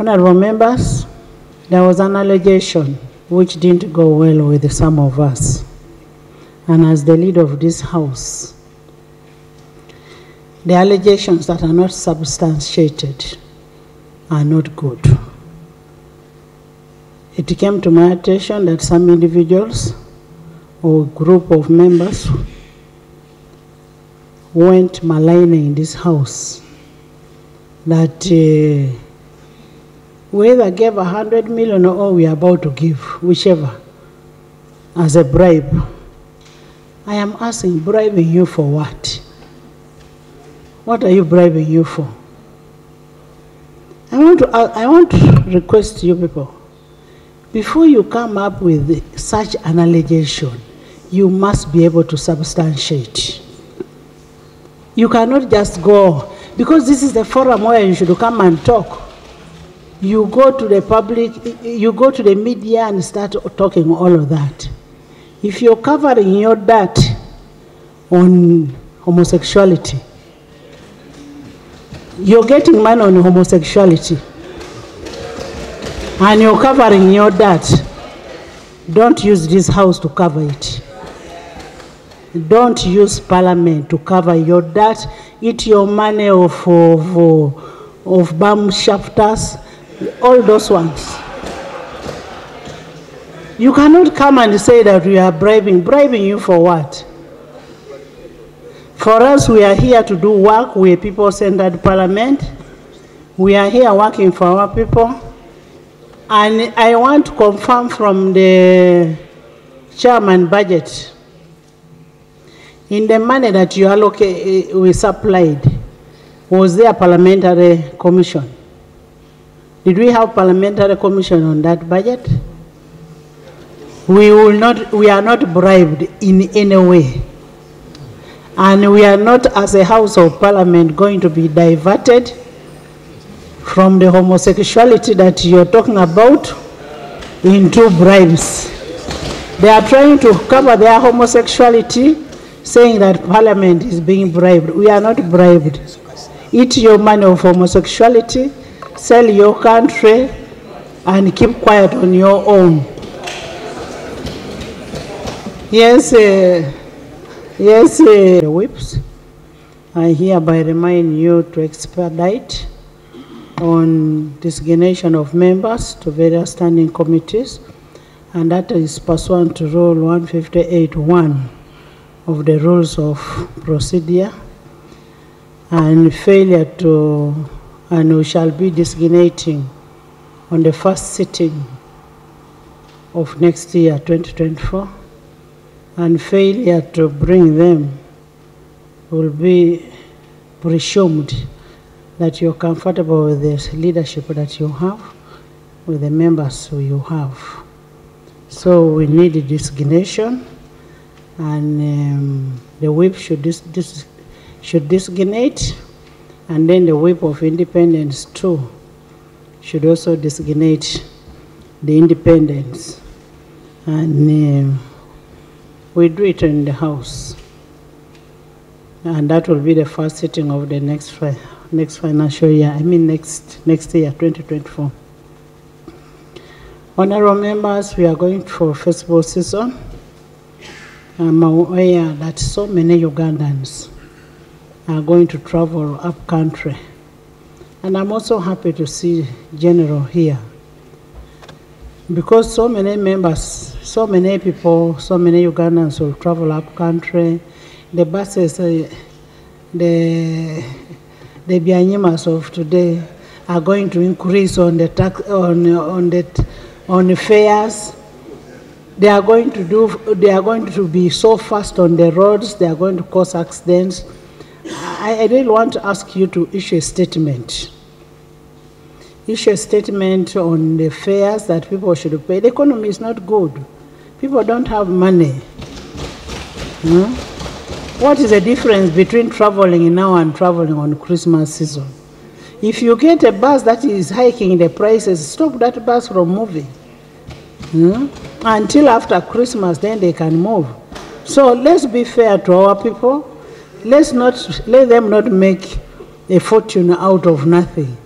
Honorable members, there was an allegation which didn't go well with some of us. And as the leader of this house, the allegations that are not substantiated are not good. It came to my attention that some individuals or group of members went maligning in this house that we either gave 100 million or we are about to give, whichever, as a bribe. I am asking, bribing you for what? What are you bribing you for? I want to request you people, before you come up with such an allegation, you must be able to substantiate. You cannot just go, because this is the forum where you should come and talk. You go to the public, you go to the media and start talking all of that. If you're covering your dirt on homosexuality, you're getting money on homosexuality, and you're covering your dirt, don't use this house to cover it. Don't use parliament to cover your dirt. Eat your money of bomb shafters, all those ones. You cannot come and say that we are bribing. Bribing you for what? For us, we are here to do work. We are people-centered parliament. We are here working for our people. And I want to confirm from the chairman budget, in the money that you allocate, we supplied, was there a parliamentary commission? Did we have parliamentary commission on that budget? We are not bribed in any way. And we are not, as a House of Parliament, going to be diverted from the homosexuality that you're talking about into bribes. They are trying to cover their homosexuality, saying that Parliament is being bribed. We are not bribed. Eat your money of homosexuality, sell your country, and keep quiet on your own. Yes, the whips, I hereby remind you to expedite on designation of members to various standing committees, and that is pursuant to Rule 158(1) of the Rules of Procedure, and failure to, and we shall be designating on the first sitting of next year, 2024, and failure to bring them will be presumed that you're comfortable with the leadership that you have, with the members who you have. So we need a designation, and the whip should designate, and then the whip of independence too should also designate the independents, and we do it in the House, and that will be the first sitting of the next financial year. I mean next year, 2024. Honorable members, we are going for festival season. I'm aware that so many Ugandans are going to travel up country, and I'm also happy to see General here, because so many members, so many people, so many Ugandans will travel up country. The buses, the Bianyimas of today are going to increase on the tax, on the fares. They are going to be so fast on the roads. They are going to cause accidents. I really want to ask you to issue a statement. Issue a statement on the fares that people should pay. The economy is not good. People don't have money. What is the difference between traveling now and traveling on Christmas season? If you get a bus that is hiking the prices, stop that bus from moving. Until after Christmas, then they can move. So let's be fair to our people. Let them not make a fortune out of nothing.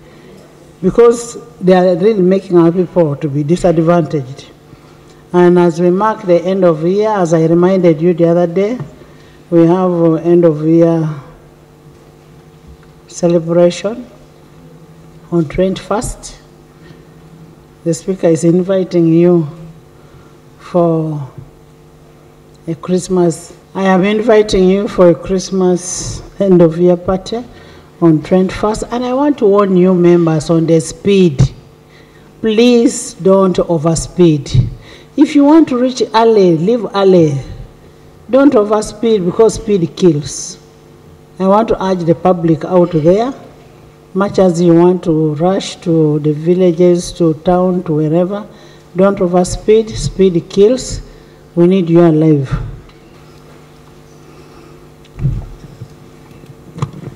because they are really making our people to be disadvantaged. And as we mark the end of the year, as I reminded you the other day, we have end of year celebration on 21st. The Speaker is inviting you for a Christmas. I am inviting you for a Christmas end of year party on 21st, and I want to warn you members on the speed. Please don't overspeed. If you want to reach early, leave early. Don't overspeed because speed kills. I want to urge the public out there, much as you want to rush to the villages, to town, to wherever, don't overspeed. Speed kills. We need you alive.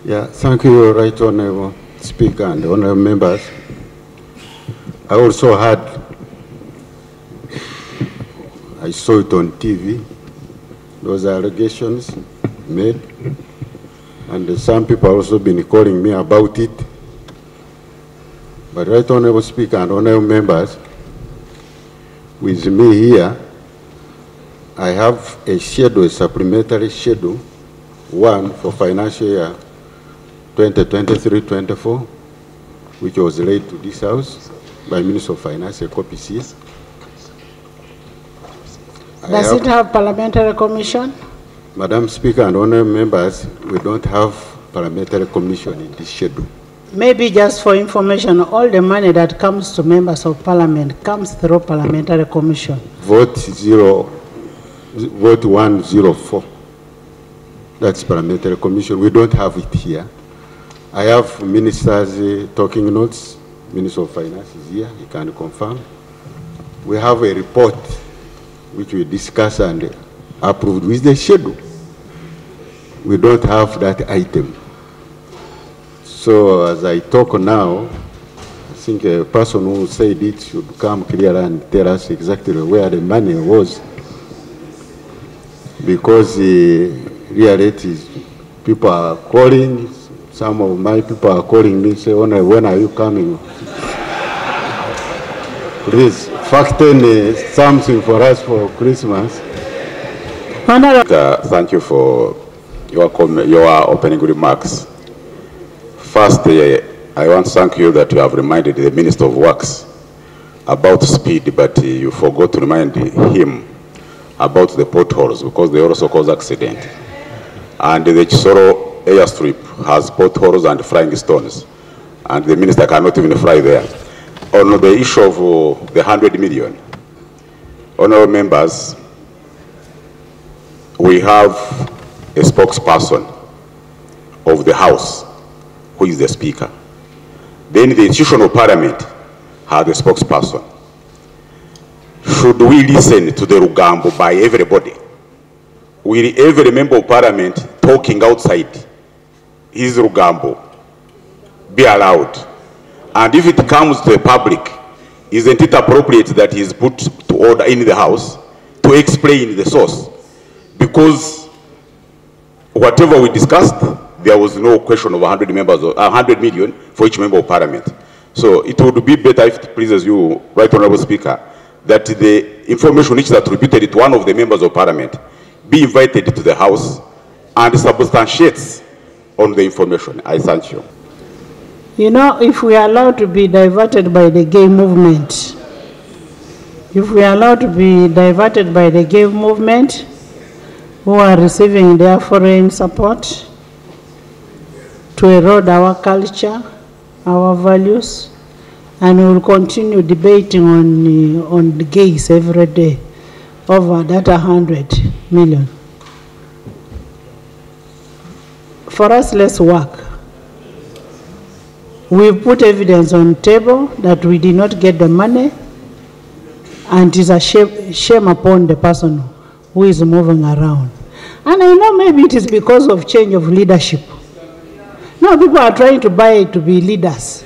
Yeah, thank you, Right Honorable Speaker and honorable members. I also I saw it on TV, those allegations made, and some people also been calling me about it. But Right Honorable Speaker and honorable members, with me here, I have a schedule, a supplementary schedule, one for financial year 2023-24, which was laid to this House by Minister of Finance, a copy here. Does it have parliamentary commission? Madam Speaker and honorable members, we don't have parliamentary commission in this schedule. Maybe just for information, all the money that comes to members of parliament comes through parliamentary commission. Vote 104. That's parliamentary commission. We don't have it here. I have ministers' talking notes. Minister of Finance is here. He can confirm. We have a report which we discuss and approved with the schedule. We don't have that item. So as I talk now, I think a person who said it should come clear and tell us exactly where the money was. Because the reality is people are calling, some of my people are calling me, say, when are you coming? Please, fasten something for us for Christmas. Thank you for your opening remarks. First, I want to thank you that you have reminded the Minister of Works about speed, but you forgot to remind him about the potholes because they also cause accident. And the Chisoro airstrip has potholes and flying stones, and the minister cannot even fly there. On the issue of the 100 million, honorable members, we have a spokesperson of the House, who is the Speaker. Then the institution of Parliament has a spokesperson. Should we listen to the Rugambo by everybody? Will every member of Parliament talking outside his Rugambo be allowed? And if it comes to the public, isn't it appropriate that he is put to order in the House to explain the source? Because whatever we discussed, there was no question of 100 million for each member of Parliament. So it would be better if it pleases you, Right Honorable Speaker, that the information which is attributed to one of the members of Parliament be invited to the House and substantiates on the information. I thank you. You know, if we are allowed to be diverted by the gay movement, if we are allowed to be diverted by the gay movement, who are receiving their foreign support to erode our culture, our values, and we will continue debating on the gays every day over that 100 million. For us, let's work. We've put evidence on the table that we did not get the money, and it is a shame upon the person who is moving around. And I know maybe it is because of change of leadership. Now people are trying to buy it to be leaders.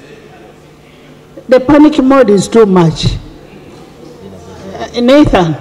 The panic mode is too much. Nathan.